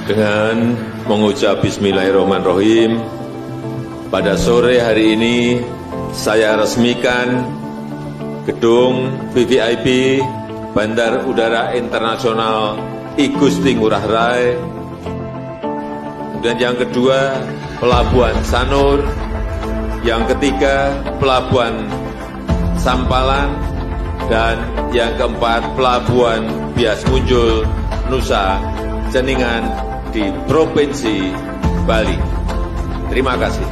Dengan mengucap Bismillahirrahmanirrahim, pada sore hari ini saya resmikan gedung VVIP Bandar Udara Internasional I Gusti Ngurah Rai. Kemudian yang kedua, Pelabuhan Sanur. Yang ketiga, Pelabuhan Sampalan. Dan yang keempat, Pelabuhan Bias Munjul, Nusa Ceningan di Provinsi Bali. Terima kasih.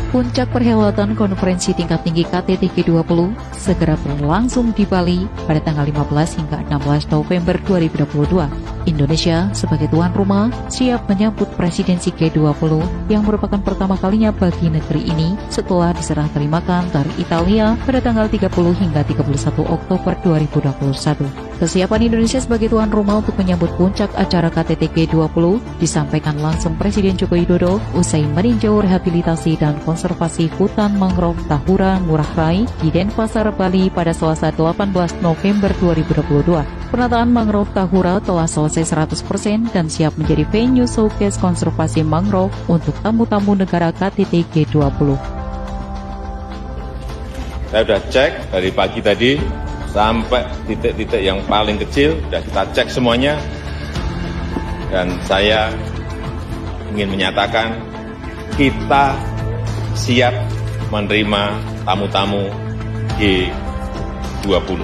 Puncak perhelatan konferensi tingkat tinggi KTT G20 segera berlangsung di Bali pada tanggal 15 hingga 16 November 2022. Indonesia sebagai tuan rumah siap menyambut presidensi G20 yang merupakan pertama kalinya bagi negeri ini setelah diserah terimakan dari Italia pada tanggal 30 hingga 31 Oktober 2021. Kesiapan Indonesia sebagai tuan rumah untuk menyambut puncak acara KTT G20 disampaikan langsung Presiden Joko Widodo usai meninjau rehabilitasi dan konservasi hutan mangrove Tahura Ngurah Rai di Denpasar, Bali pada Selasa 18 November 2022. Penataan mangrove Tahura telah selesai 100% dan siap menjadi venue showcase konservasi mangrove untuk tamu-tamu negara KTT G20. Saya sudah cek dari pagi tadi sampai titik-titik yang paling kecil, sudah kita cek semuanya. Dan saya ingin menyatakan kita siap menerima tamu-tamu G20.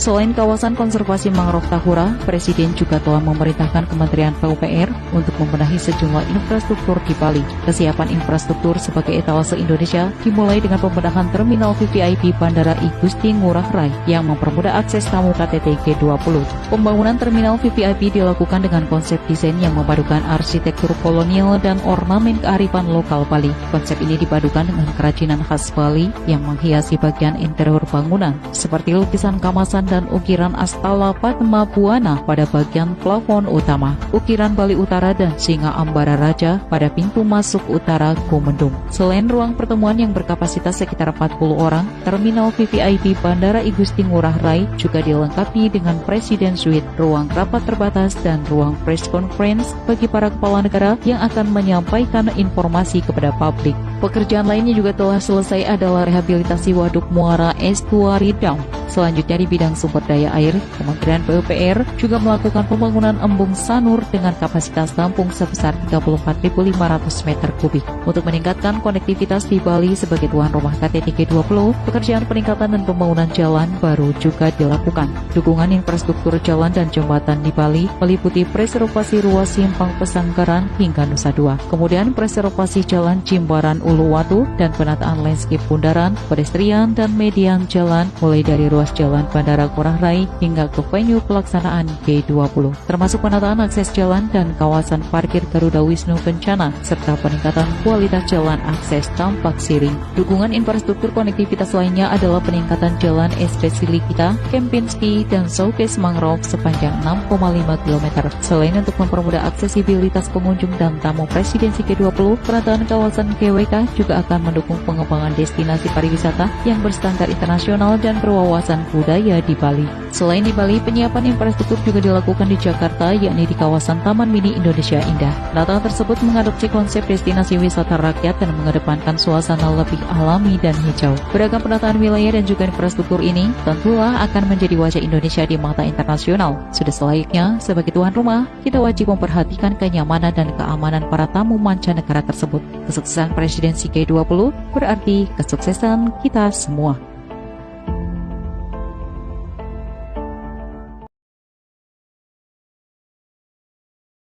Selain kawasan konservasi mangrove Tahura, Presiden juga telah memerintahkan Kementerian PUPR untuk membenahi sejumlah infrastruktur di Bali. Kesiapan infrastruktur sebagai etalase Indonesia dimulai dengan pembenahan terminal VVIP Bandara I Gusti Ngurah Rai yang mempermudah akses tamu KTT G20. Pembangunan terminal VVIP dilakukan dengan konsep desain yang memadukan arsitektur kolonial dan ornamen kearifan lokal Bali. Konsep ini dipadukan dengan kerajinan khas Bali yang menghiasi bagian interior bangunan, seperti lukisan kamasan dan ukiran Astala Padma Buana pada bagian plafon utama, ukiran Bali Utara dan Singa Ambara Raja pada pintu masuk utara Gomendung. Selain ruang pertemuan yang berkapasitas sekitar 40 orang, terminal VVIP Bandara I Gusti Ngurah Rai juga dilengkapi dengan Presiden Suite, ruang rapat terbatas dan ruang press conference bagi para kepala negara yang akan menyampaikan informasi kepada publik. Pekerjaan lainnya juga telah selesai adalah rehabilitasi Waduk Muara Estuary Dam. Selanjutnya di bidang sumber daya air, Kementerian PUPR juga melakukan pembangunan embung Sanur dengan kapasitas tampung sebesar 34.500 meter kubik. Untuk meningkatkan konektivitas di Bali sebagai tuan rumah KTT G20, pekerjaan peningkatan dan pembangunan jalan baru juga dilakukan. Dukungan infrastruktur jalan dan jembatan di Bali meliputi preservasi ruas simpang Pesanggaran hingga Nusa Dua, kemudian preservasi jalan Jimbaran Uluwatu dan penataan landscape bundaran, pedestrian dan median jalan mulai dari ruas jalan Bandara Ngurah Rai hingga ke venue pelaksanaan G20, termasuk penataan akses jalan dan kawasan parkir Garuda Wisnu Kencana, serta peningkatan kualitas jalan akses Tampak Siring. Dukungan infrastruktur konektivitas lainnya adalah peningkatan jalan SP Silikita, Kempinski, dan showcase mangrove sepanjang 6,5 km. Selain untuk mempermudah aksesibilitas pengunjung dan tamu presidensi G20, penataan kawasan GWK juga akan mendukung pengembangan destinasi pariwisata yang berstandar internasional dan berwawasan budaya di Bali. Selain di Bali, penyiapan infrastruktur juga dilakukan di Jakarta, yakni di kawasan Taman Mini Indonesia Indah. Penataan tersebut mengadopsi konsep destinasi wisata rakyat dan mengedepankan suasana lebih alami dan hijau. Beragam penataan wilayah dan juga infrastruktur ini tentulah akan menjadi wajah Indonesia di mata internasional. Sudah selayaknya, sebagai tuan rumah, kita wajib memperhatikan kenyamanan dan keamanan para tamu mancanegara tersebut. Kesuksesan presidensi G20 berarti kesuksesan kita semua.